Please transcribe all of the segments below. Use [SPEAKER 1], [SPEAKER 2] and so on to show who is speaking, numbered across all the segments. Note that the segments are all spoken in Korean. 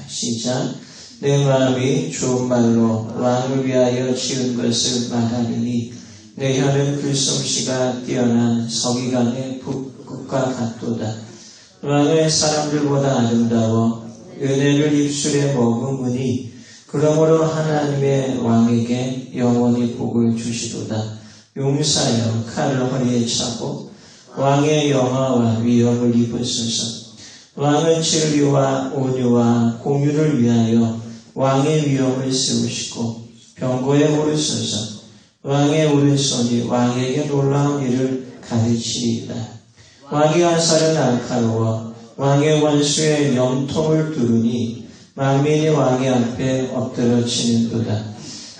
[SPEAKER 1] 시작. 내 마음이 좋은 말로 왕을 위하여 지은 것을 말하리니 내 혀는 글솜씨가 뛰어난 서기관의 북극과 같도다. 왕은 사람들보다 아름다워 은혜를 입술에 머금으니 그러므로 하나님의 왕에게 영원히 복을 주시도다. 용사여 칼을 허리에 차고 왕의 영화와 위엄을 입으소서. 왕은 진리와 온유와 공유를 위하여 왕의 위엄을 세우시고 병고에 오르소서. 왕의 오른손이 왕에게 놀라운 일을 가르치리이다. 왕의 화살은 날카로워 왕의 원수의 염통을 두르니 만민이 왕의 앞에 엎드러치는도다.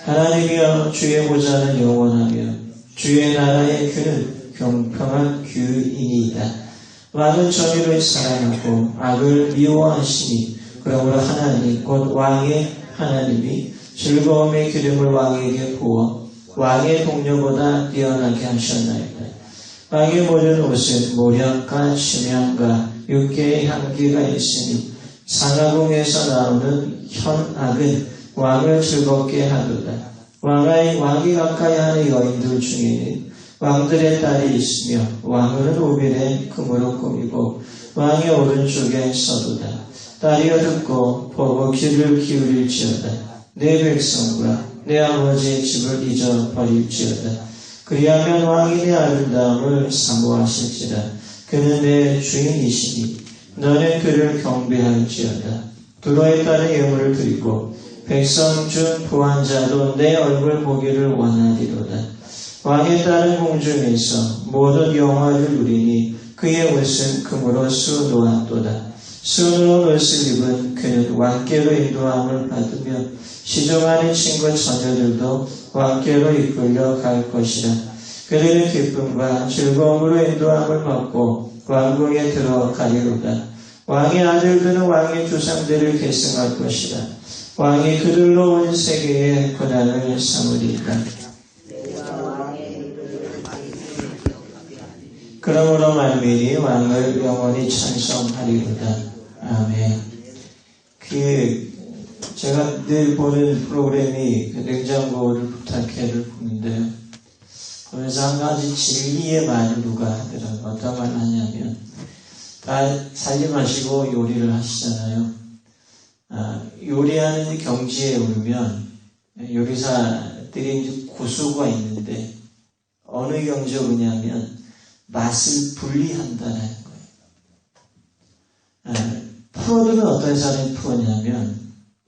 [SPEAKER 1] 하나님이여 주의 보좌는 영원하며 주의 나라의 규는 경평한 규이니이다. 왕은 정의를 사랑하고 악을 미워하시니 그러므로 하나님 곧 왕의 하나님이 즐거움의 기름을 왕에게 부어 왕의 동료보다 뛰어나게 하셨나이다. 왕의 모든 옷은 모략과 침향과 육개의 향기가 있으니 상하궁에서 나오는 현악은 왕을 즐겁게 하도다. 왕이 가까이 하는 여인들 중에는 왕들의 딸이 있으며 왕은 오빌의 금으로 꾸미고 왕의 오른쪽에 서도다. 딸이여 듣고 보고 귀를 기울일지어다. 내 백성과 내 아버지의 집을 잊어버릴지어다. 그리하면 왕이 내 아름다움을 사모하실지라. 그는 내 주인이시니 너는 그를 경배할지어다. 두로에 따른 예물을 드리고 백성 중 부한 자도 내 얼굴 보기를 원하리로다. 왕에 따른 공중에서 모든 영화를 누리니 그의 옷은 금으로 수놓았도다. 수놓은 옷을 입은 그는 왕께로 인도함을 받으며 시종하는 친구 처녀들도 왕께로 이끌려 갈 것이라. 그들은 기쁨과 즐거움으로 인도함을 받고 왕궁에 들어가리로다. 왕의 아들들은 왕의 조상들을 계승할 것이라. 왕이 그들로 온 세계의 고난을 삼으리이다. 그러므로 만민이 왕을 영원히 찬송하리로다. 아멘. 제가 늘 보는 프로그램이 냉장고를 부탁해를 보는데요. 그래서 한 가지 진리의 말을 누가 하더라고요. 어떤 말 하냐면, 다 살림하시고 요리를 하시잖아요. 요리하는 경지에 오르면 요리사들이 이제 고수가 있는데 어느 경지에 오냐면 맛을 분리한다는 거예요. 프로들은 어떤 사람이 프로냐면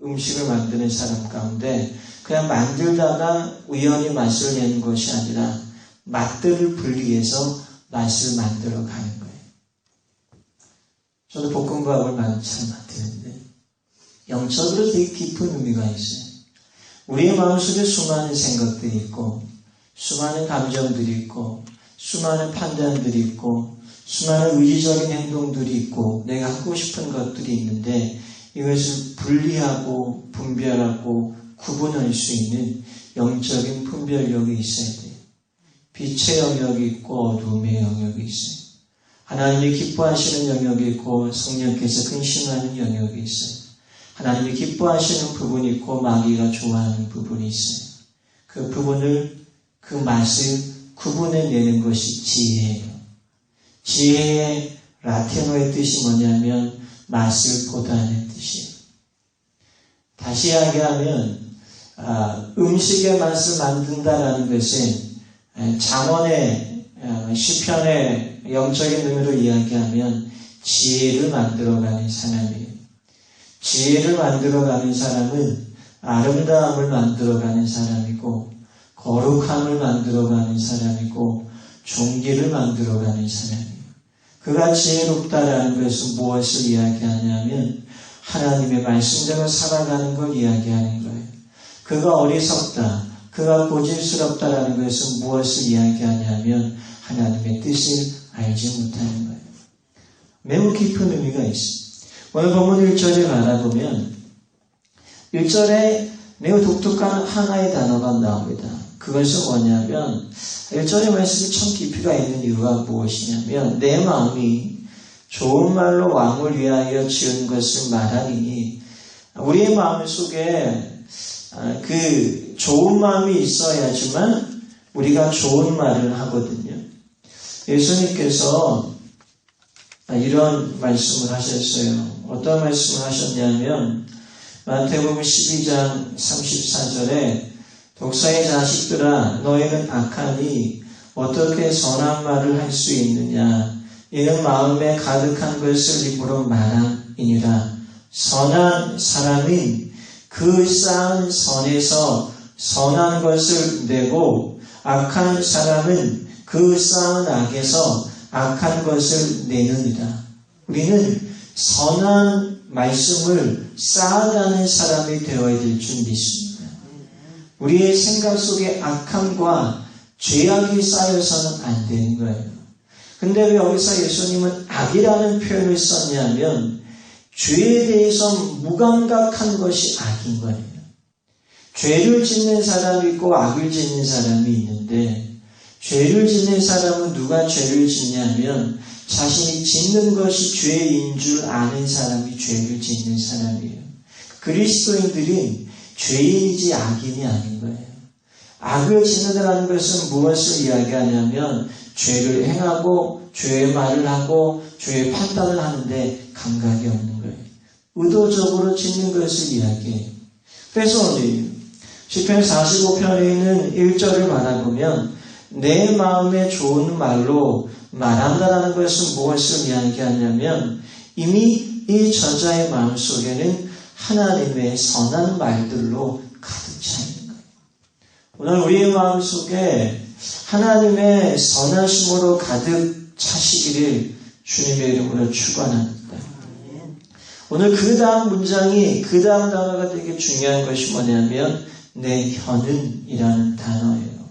[SPEAKER 1] 음식을 만드는 사람 가운데 그냥 만들다가 우연히 맛을 내는 것이 아니라 맛들을 분리해서 맛을 만들어 가는 거예요. 저도 볶음밥을 잘 만드는데 영적으로 되게 깊은 의미가 있어요. 우리의 마음속에 수많은 생각들이 있고 수많은 감정들이 있고 수많은 판단들이 있고 수많은 의지적인 행동들이 있고 내가 하고 싶은 것들이 있는데 이것을 분리하고 분별하고 구분할 수 있는 영적인 분별력이 있어야 돼요. 빛의 영역이 있고 어둠의 영역이 있어요. 하나님이 기뻐하시는 영역이 있고 성령께서 근심하는 영역이 있어요. 하나님이 기뻐하시는 부분이 있고 마귀가 좋아하는 부분이 있어요. 그 부분을, 그 맛을 구분해내는 것이 지혜예요. 지혜의 라틴어의 뜻이 뭐냐면 맛을 보다는 뜻이에요. 다시 이야기하면 음식의 맛을 만든다라는 것은 잠언의 시편의 영적인 의미로 이야기하면 지혜를 만들어가는 사람이에요. 지혜를 만들어가는 사람은 아름다움을 만들어가는 사람이고 거룩함을 만들어가는 사람이고 종기를 만들어가는 사람이에요. 그가 지혜롭다라는 것은 무엇을 이야기하냐면 하나님의 말씀대로 살아가는 걸 이야기하는 거예요. 그가 어리석다, 그가 고집스럽다라는 것은 무엇을 이야기하냐면 하나님의 뜻을 알지 못하는 거예요. 매우 깊은 의미가 있습니다. 오늘 본문 1절에 바라보면 1절에 매우 독특한 하나의 단어가 나옵니다. 그것은 뭐냐면 1절의 말씀이 참 깊이가 있는 이유가 무엇이냐면 내 마음이 좋은 말로 왕을 위하여 지은 것을 말하니 우리의 마음 속에 그 좋은 마음이 있어야지만 우리가 좋은 말을 하거든요. 예수님께서 이런 말씀을 하셨어요. 어떤 말씀을 하셨냐면 마태복음 12장 34절에 독사의 자식들아 너희는 악하니 어떻게 선한 말을 할 수 있느냐 이는 마음에 가득한 것을 입으로 말함이니라. 선한 사람인 그 쌓은 선에서 선한 것을 내고 악한 사람은 그 쌓은 악에서 악한 것을 내느니라. 우리는 선한 말씀을 쌓아가는 사람이 되어야 될 줄 믿습니다. 우리의 생각 속에 악함과 죄악이 쌓여서는 안 되는 거예요. 근데 왜 여기서 예수님은 악이라는 표현을 썼냐면 죄에 대해서 무감각한 것이 악인 거예요. 죄를 짓는 사람이 있고 악을 짓는 사람이 있는데 죄를 짓는 사람은 누가 죄를 짓냐면 자신이 짓는 것이 죄인 줄 아는 사람이 죄를 짓는 사람이에요. 그리스도인들은 죄인이지 악인이 아닌 거예요. 악을 짓는다는 것은 무엇을 이야기하냐면 죄를 행하고 죄의 말을 하고 죄의 판단을 하는데 감각이 없는 거예요. 의도적으로 짓는 것을 이야기해요. 그래서 시편 45편에 있는 1절을 바라보면 내 마음에 좋은 말로 말한다라는 것은 무엇을 이야기하냐면 이미 이 저자의 마음속에는 하나님의 선한 말들로 가득 차 있는 거예요. 오늘 우리의 마음속에 하나님의 선하심으로 가득 차시기를 주님의 이름으로 축원합니다. 오늘 그 다음 문장이 그 다음 단어가 되게 중요한 것이 뭐냐면 내 혀는 이라는 단어예요.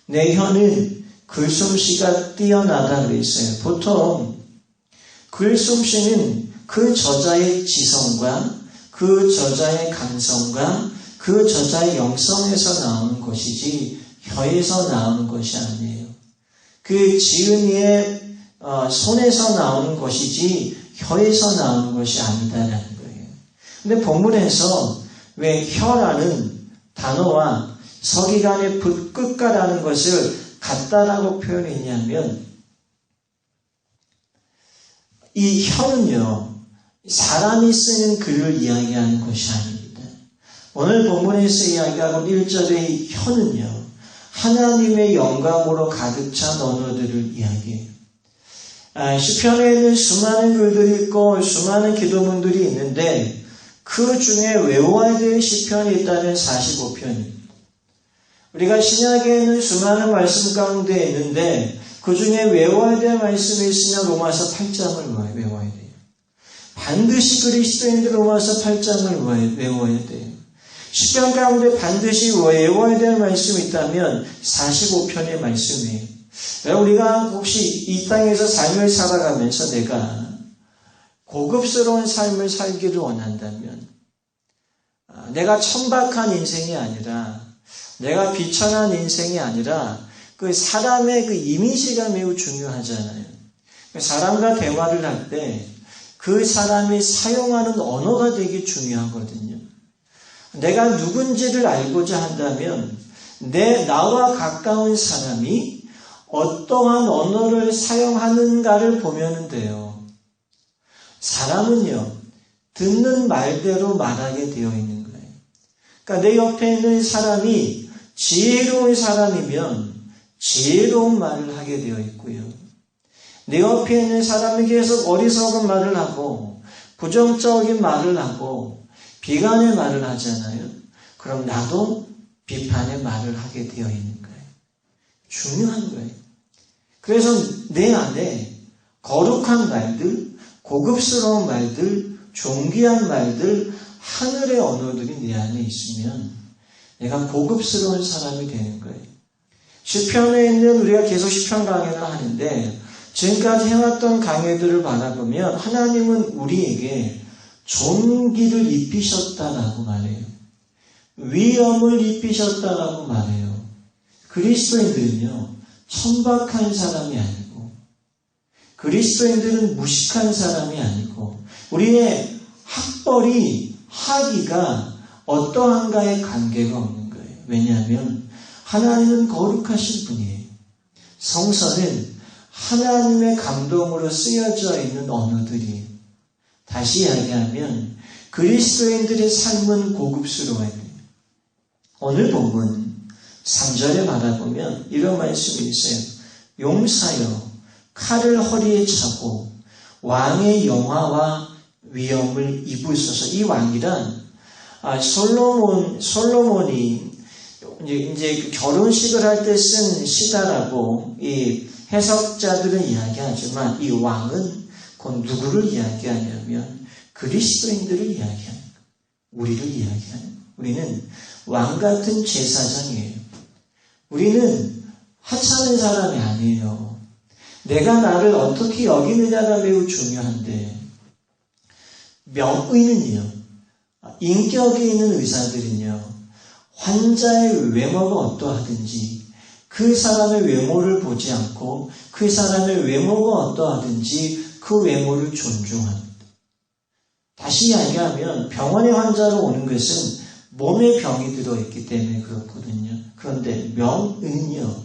[SPEAKER 1] 내 혀는 글솜씨가 뛰어나다 그랬어요. 보통 글솜씨는 그 저자의 지성과 그 저자의 감성과 그 저자의 영성에서 나오는 것이지 혀에서 나오는 것이 아니에요. 그 지은이의 손에서 나오는 것이지 혀에서 나오는 것이 아니다라는 거예요. 근데 본문에서 왜 혀라는 단어와 서기관의 붓끝가라는 것을 같다라고 표현했냐면 이 혀는요 사람이 쓰는 글을 이야기하는 것이 아닙니다. 오늘 본문에서 이야기하고 1절의 혀는요 하나님의 영광으로 가득 찬 언어들을 이야기해요. 시편에는 수많은 글들이 있고 수많은 기도문들이 있는데 그 중에 외워야 될 시편이 있다면 45편입니다. 우리가 신약에는 수많은 말씀 가운데 있는데 그 중에 외워야 될 말씀이 있으면 로마서 8장을 외워야 돼요. 반드시 그리스도인들 로마서 8장을 외워야 돼요. 시편 가운데 반드시 외워야 될 말씀이 있다면 45편의 말씀이에요. 우리가 혹시 이 땅에서 삶을 살아가면서 내가 고급스러운 삶을 살기를 원한다면 내가 천박한 인생이 아니라 내가 비천한 인생이 아니라 그 사람의 그 이미지가 매우 중요하잖아요. 사람과 대화를 할 때 그 사람이 사용하는 언어가 되게 중요하거든요. 내가 누군지를 알고자 한다면 나와 가까운 사람이 어떠한 언어를 사용하는가를 보면 돼요. 사람은요, 듣는 말대로 말하게 되어 있는 거예요. 그러니까 내 옆에 있는 사람이 지혜로운 사람이면 지혜로운 말을 하게 되어 있고요. 내 옆에 있는 사람이 계속 어리석은 말을 하고 부정적인 말을 하고 비관의 말을 하잖아요. 그럼 나도 비판의 말을 하게 되어 있는 거예요. 중요한 거예요. 그래서 내 안에 거룩한 말들, 고급스러운 말들, 존귀한 말들, 하늘의 언어들이 내 안에 있으면 내가 고급스러운 사람이 되는 거예요. 시편에 있는 우리가 계속 시편 강해를 하는데 지금까지 해왔던 강해들을 바라보면 하나님은 우리에게 존귀를 입히셨다라고 말해요. 위엄을 입히셨다라고 말해요. 그리스도인들은요, 천박한 사람이 아니고 그리스도인들은 무식한 사람이 아니고 우리의 학벌이 하기가 어떠한가에 관계가 없는 거예요. 왜냐하면 하나님은 거룩하신 분이에요. 성서는 하나님의 감동으로 쓰여져 있는 언어들이에요. 다시 이야기하면 그리스도인들의 삶은 고급스러워야 돼요. 오늘 본문 3절에 말해보면 이런 말씀이 있어요. 용사여 칼을 허리에 차고 왕의 영화와 위엄을 입으소서. 이 왕이란 솔로몬이 이제 결혼식을 할 때 쓴 시다라고 이 해석자들은 이야기하지만 이 왕은 곧 누구를 이야기하냐면 그리스도인들을 이야기하는 거예요. 우리를 이야기하는 거예요. 우리는 왕 같은 제사장이에요. 우리는 하찮은 사람이 아니에요. 내가 나를 어떻게 여기느냐가 매우 중요한데 명의는요. 인격이 있는 의사들은요. 환자의 외모가 어떠하든지 그 사람의 외모를 보지 않고 그 사람의 외모가 어떠하든지 그 외모를 존중합니다. 다시 이야기하면 병원에 환자로 오는 것은 몸에 병이 들어있기 때문에 그렇거든요. 그런데 명의는요.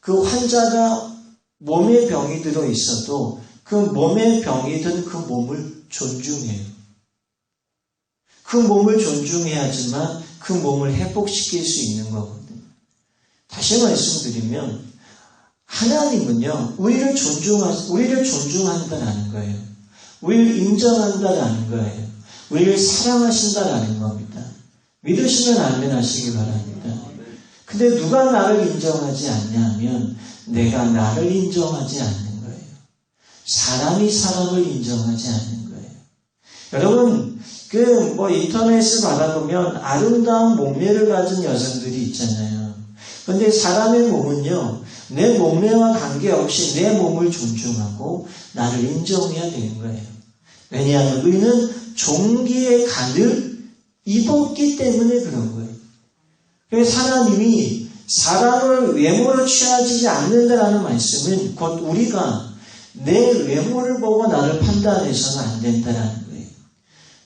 [SPEAKER 1] 그 환자가 몸에 병이 들어있어도 그 몸에 병이 든 그 몸을 존중해요. 그 몸을 존중해야지만 그 몸을 회복시킬 수 있는 거거든요. 다시 말씀드리면 하나님은요. 우리를 존중한다라는 거예요. 우리를 인정한다라는 거예요. 우리를 사랑하신다라는 겁니다. 믿으시면 아멘 하시기 바랍니다. 근데 누가 나를 인정하지 않냐 하면 내가 나를 인정하지 않는 거예요. 사람이 사람을 인정하지 않는 거예요. 여러분 인터넷을 받아보면 아름다운 몸매를 가진 여성들이 있잖아요. 근데 사람의 몸은요, 내 몸매와 관계없이 내 몸을 존중하고 나를 인정해야 되는 거예요. 왜냐하면 우리는 종기의 간을 입었기 때문에 그런 거예요. 그래서 하나님이 사람을 외모로 취하지 않는다라는 말씀은 곧 우리가 내 외모를 보고 나를 판단해서는 안 된다라는 거예요.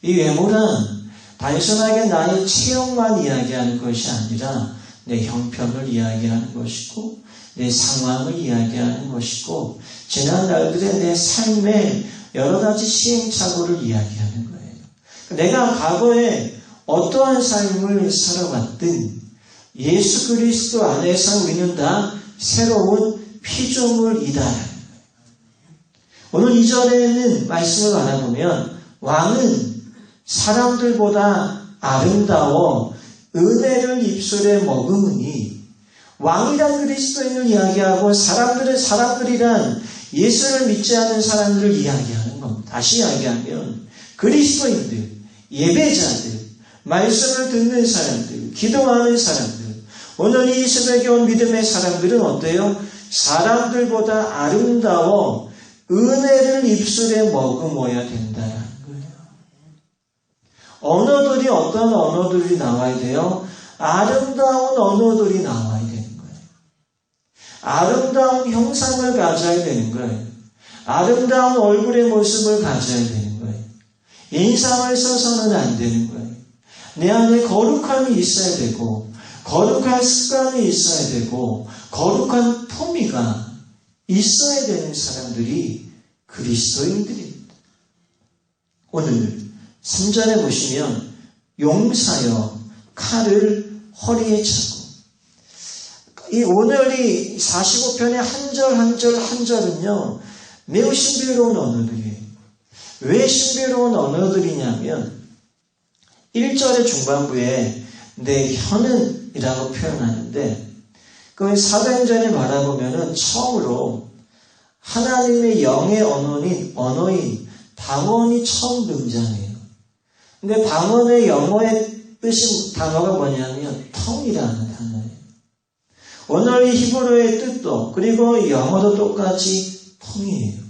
[SPEAKER 1] 이 외모란 단순하게 나의 체형만 이야기하는 것이 아니라 내 형편을 이야기하는 것이고 내 상황을 이야기하는 것이고 지난 날들의 내 삶의 여러 가지 시행착오를 이야기하는 거예요. 내가 과거에 어떠한 삶을 살아왔든 예수 그리스도 안에서 우리는 다 새로운 피조물이다. 오늘 2절에는 말씀을 알아보면 왕은 사람들보다 아름다워 은혜를 입술에 머금으니 왕이란 그리스도인을 이야기하고 사람들이란 예수를 믿지 않는 사람들을 이야기하는 겁니다. 다시 이야기하면 그리스도인들, 예배자들, 말씀을 듣는 사람들, 기도하는 사람들, 오늘 이 새벽에 온 믿음의 사람들은 어때요? 사람들보다 아름다워 은혜를 입술에 머금어야 된다는 거예요. 언어들이 어떤 언어들이 나와야 돼요? 아름다운 언어들이 나와야 되는 거예요. 아름다운 형상을 가져야 되는 거예요. 아름다운 얼굴의 모습을 가져야 되는 거예요. 인상을 써서는 안 되는 거예요. 내 안에 거룩함이 있어야 되고 거룩한 습관이 있어야 되고 거룩한 품위가 있어야 되는 사람들이 그리스도인들입니다. 오늘 3절에 보시면 용사여 칼을 허리에 차고 이 오늘이 45편의 한 절은요 매우 신비로운 언어들이에요. 왜 신비로운 언어들이냐면 1절의 중반부에 내 혀는 이라고 표현하는데 그 사도행전에 바라보면은 처음으로 하나님의 영의 언어인 방언이 처음 등장해요. 근데 방언의 영어의 단어가 뭐냐면 텅이라는 단어예요. 오늘 이 히브리어의 뜻도 그리고 영어도 똑같이 텅이에요.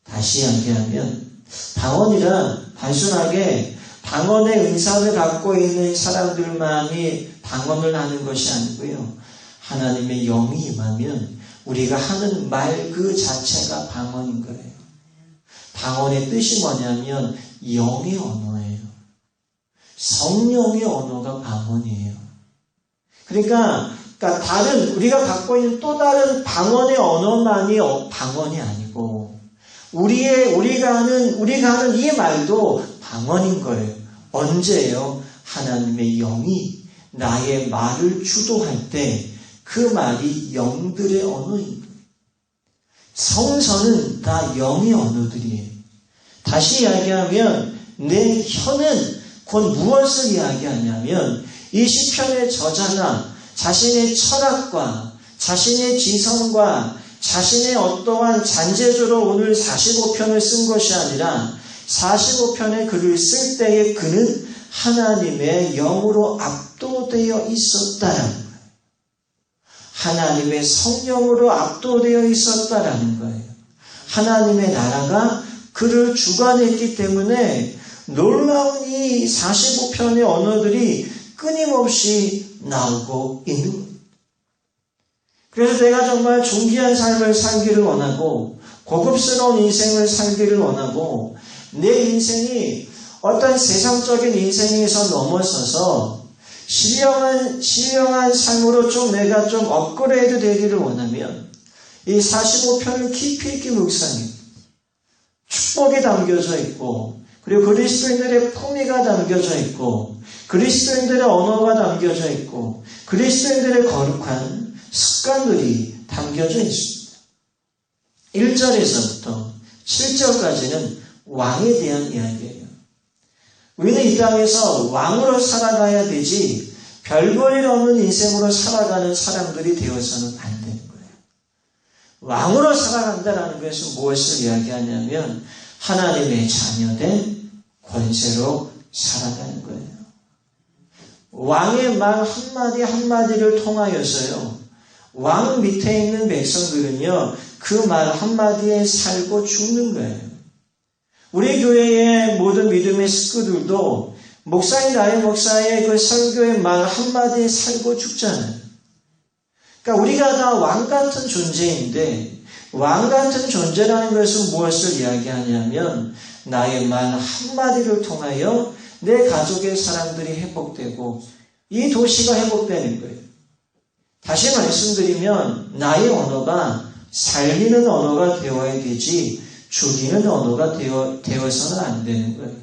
[SPEAKER 1] 다시 이야기하면 방언이란 단순하게 방언의 은사를 갖고 있는 사람들만이 방언을 하는 것이 아니고요. 하나님의 영이 임하면 우리가 하는 말 그 자체가 방언인 거예요. 방언의 뜻이 뭐냐면 영의 언어예요. 성령의 언어가 방언이에요. 그러니까 다른 우리가 갖고 있는 또 다른 방언의 언어만이 방언이 아니고 우리가 하는 이 말도 방언인 거예요. 언제요? 하나님의 영이 나의 말을 주도할 때 그 말이 영들의 언어인 거예요. 성서는 다 영의 언어들이에요. 다시 이야기하면 내 혀는 곧 무엇을 이야기하냐면 이 시편의 저자나 자신의 철학과 자신의 지성과 자신의 어떠한 잔재주로 오늘 45편을 쓴 것이 아니라 45편의 글을 쓸 때에 그는 하나님의 영으로 압도되어 있었다라는 거예요. 하나님의 성령으로 압도되어 있었다라는 거예요. 하나님의 나라가 그를 주관했기 때문에 놀라운 이 45편의 언어들이 끊임없이 나오고 있는 거예요. 그래서 내가 정말 존귀한 삶을 살기를 원하고 고급스러운 인생을 살기를 원하고 내 인생이 어떤 세상적인 인생에서 넘어서서 신령한 삶으로 내가 좀 업그레이드 되기를 원하면 이 45편을 깊이 있게 묵상해 축복이 담겨져 있고 그리고 그리스도인들의 품위가 담겨져 있고 그리스도인들의 언어가 담겨져 있고 그리스도인들의 거룩한 습관들이 담겨져 있습니다. 1절에서부터 7절까지는 왕에 대한 이야기예요. 우리는 이 땅에서 왕으로 살아가야 되지 별볼일 없는 인생으로 살아가는 사람들이 되어서는 안 되는 거예요. 왕으로 살아간다는 것은 무엇을 이야기하냐면 하나님의 자녀된 권세로 살아가는 거예요. 왕의 말 한마디 한마디를 통하여서요. 왕 밑에 있는 백성들은요. 그 말 한마디에 살고 죽는 거예요. 우리 교회의 모든 믿음의 식구들도 목사인 나의 목사의 그 설교의 말 한마디에 살고 죽잖아요. 그러니까 우리가 다 왕 같은 존재인데 왕 같은 존재라는 것은 무엇을 이야기하냐면 나의 말 한마디를 통하여 내 가족의 사람들이 회복되고 이 도시가 회복되는 거예요. 다시 말씀드리면 나의 언어가 살리는 언어가 되어야 되지 죽이는 언어가 되어서는 안 되는 거예요.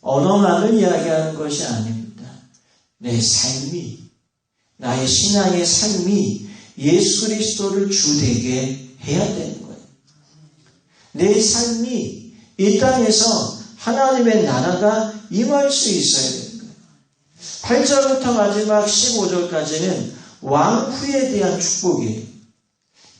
[SPEAKER 1] 언어만을 이야기하는 것이 아닙니다. 내 삶이, 나의 신앙의 삶이 예수 그리스도를 주되게 해야 되는 거예요. 내 삶이 이 땅에서 하나님의 나라가 임할 수 있어야 되는 거예요. 8절부터 마지막 15절까지는 왕 후에 대한 축복이에요.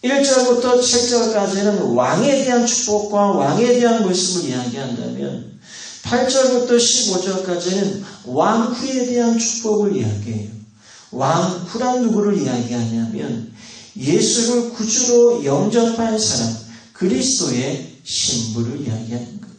[SPEAKER 1] 1절부터 7절까지는 왕에 대한 축복과 왕에 대한 모습을 이야기한다면 8절부터 15절까지는 왕 후에 대한 축복을 이야기해요. 왕 후란 누구를 이야기하냐면 예수를 구주로 영접한 사람, 그리스도의 신부를 이야기하는 거예요.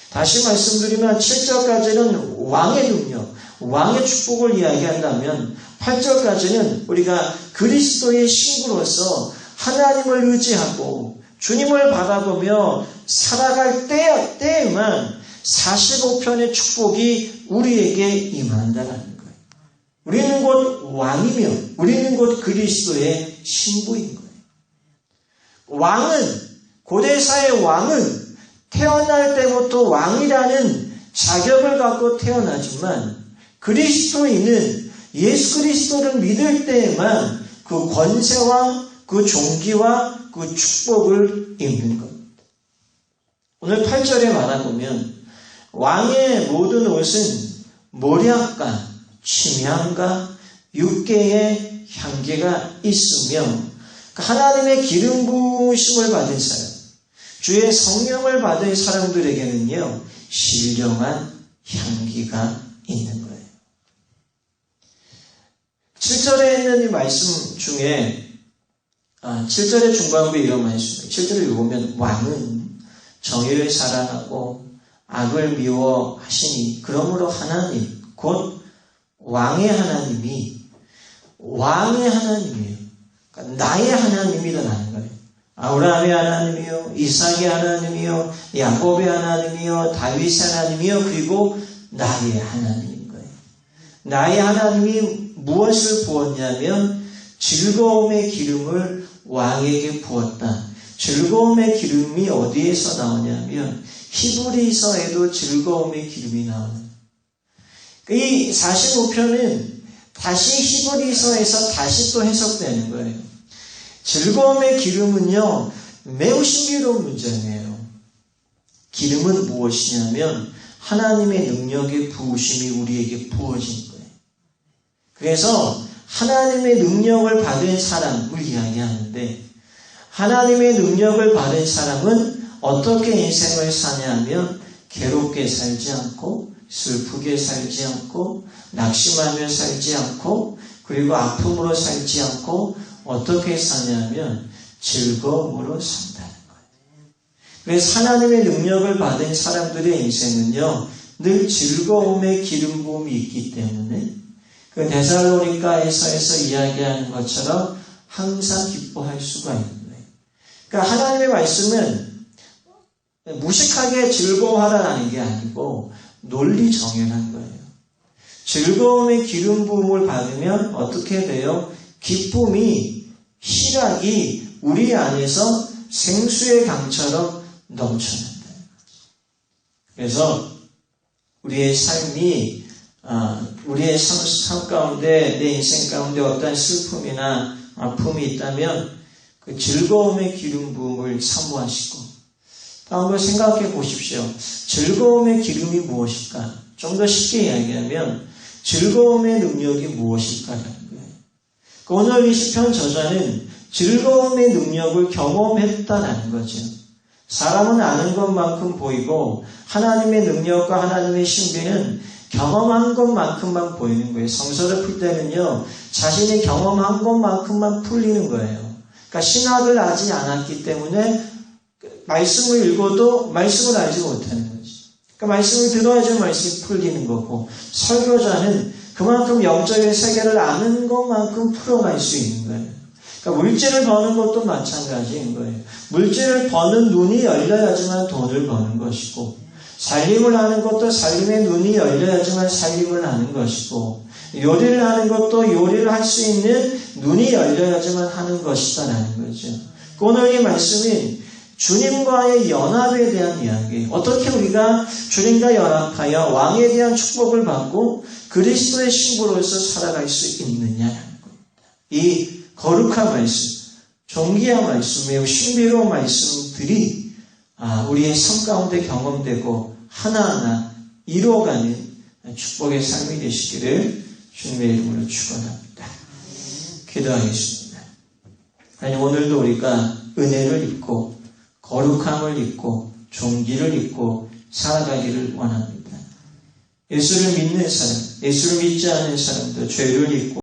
[SPEAKER 1] 다시 말씀드리면 7절까지는 왕의 능력, 왕의 축복을 이야기한다면 8절까지는 우리가 그리스도의 신부로서 하나님을 의지하고 주님을 바라보며 살아갈 때에만 45편의 축복이 우리에게 임한다는 거예요. 우리는 곧 왕이며 우리는 곧 그리스도의 신부인 거예요. 왕은 고대사의 왕은 태어날 때부터 왕이라는 자격을 갖고 태어나지만 그리스도인은 예수 그리스도를 믿을 때에만 그 권세와 그 존귀와 그 축복을 입는 겁니다. 오늘 8절에 말해보면 왕의 모든 옷은 모략과 침향과 육개의 향기가 있으며 하나님의 기름 부으심을 받은 사람, 주의 성령을 받은 사람들에게는요 신령한 향기가 있는 거예요. 7절에 있는 이 말씀 중에 7절의 중반부에 이런 말씀이에요. 7절을 읽으면 왕은 정의를 사랑하고 악을 미워하시니 그러므로 하나님 곧 왕의 하나님이 왕의 하나님이에요. 그러니까 나의 하나님이라는 거예요. 아브라함의 하나님이요, 이삭의 하나님이요, 야곱의 하나님이요, 다윗의 하나님이요, 그리고 나의 하나님인 거예요. 나의 하나님이 무엇을 부었냐면 즐거움의 기름을 왕에게 부었다. 즐거움의 기름이 어디에서 나오냐면 히브리서에도 즐거움의 기름이 나오는. 이 45편은 다시 히브리서에서 다시 또 해석되는 거예요. 즐거움의 기름은요, 매우 신비로운 문장이에요. 기름은 무엇이냐면 하나님의 능력의 부으심이 우리에게 부어진 거예요. 그래서 하나님의 능력을 받은 사람을 이야기하는데, 하나님의 능력을 받은 사람은 어떻게 인생을 사냐면 괴롭게 살지 않고 슬프게 살지 않고 낙심하며 살지 않고 그리고 아픔으로 살지 않고 어떻게 사냐면 즐거움으로 산다는 거예요. 그래서 하나님의 능력을 받은 사람들의 인생은요, 늘 즐거움의 기름 부음이 있기 때문에 그 데살로니가에서 이야기하는 것처럼 항상 기뻐할 수가 있는 거예요. 그러니까 하나님의 말씀은 무식하게 즐거워하라는 게 아니고 논리정연한 거예요. 즐거움의 기름 부음을 받으면 어떻게 돼요? 기쁨이, 희락이 우리 안에서 생수의 강처럼 넘쳐난다는 거죠. 그래서 우리의 삶이, 우리의 삶 가운데, 내 인생 가운데 어떤 슬픔이나 아픔이 있다면 그 즐거움의 기름 부음을 사모하시고, 한번 생각해 보십시오. 즐거움의 기름이 무엇일까? 좀 더 쉽게 이야기하면 즐거움의 능력이 무엇일까라는 거예요. 오늘 이 시편 저자는 즐거움의 능력을 경험했다라는 거죠. 사람은 아는 것만큼 보이고 하나님의 능력과 하나님의 신비는 경험한 것만큼만 보이는 거예요. 성서를 풀 때는요, 자신이 경험한 것만큼만 풀리는 거예요. 그러니까 신학을 하지 않았기 때문에 말씀을 읽어도 말씀을 알지 못하는 거지. 그러니까 말씀을 들어야지 말씀이 풀리는 거고, 설교자는 그만큼 영적인 세계를 아는 것만큼 풀어갈 수 있는 거예요. 그러니까 물질을 버는 것도 마찬가지인 거예요. 물질을 버는 눈이 열려야지만 돈을 버는 것이고, 살림을 하는 것도 살림의 눈이 열려야지만 살림을 하는 것이고, 요리를 하는 것도 요리를 할 수 있는 눈이 열려야지만 하는 것이다라는 거죠. 오늘 이 말씀이 주님과의 연합에 대한 이야기예요. 어떻게 우리가 주님과 연합하여 왕에 대한 축복을 받고 그리스도의 신부로서 살아갈 수 있느냐라는 겁니다. 이 거룩한 말씀, 존귀한 말씀, 매우 신비로운 말씀들이 우리의 삶 가운데 경험되고 하나하나 이루어가는 축복의 삶이 되시기를 주님의 이름으로 축원합니다. 기도하겠습니다. 하나님, 오늘도 우리가 은혜를 입고 거룩함을 입고 존귀를 입고 살아가기를 원합니다. 예수를 믿는 사람, 예수를 믿지 않는 사람도 죄를 입고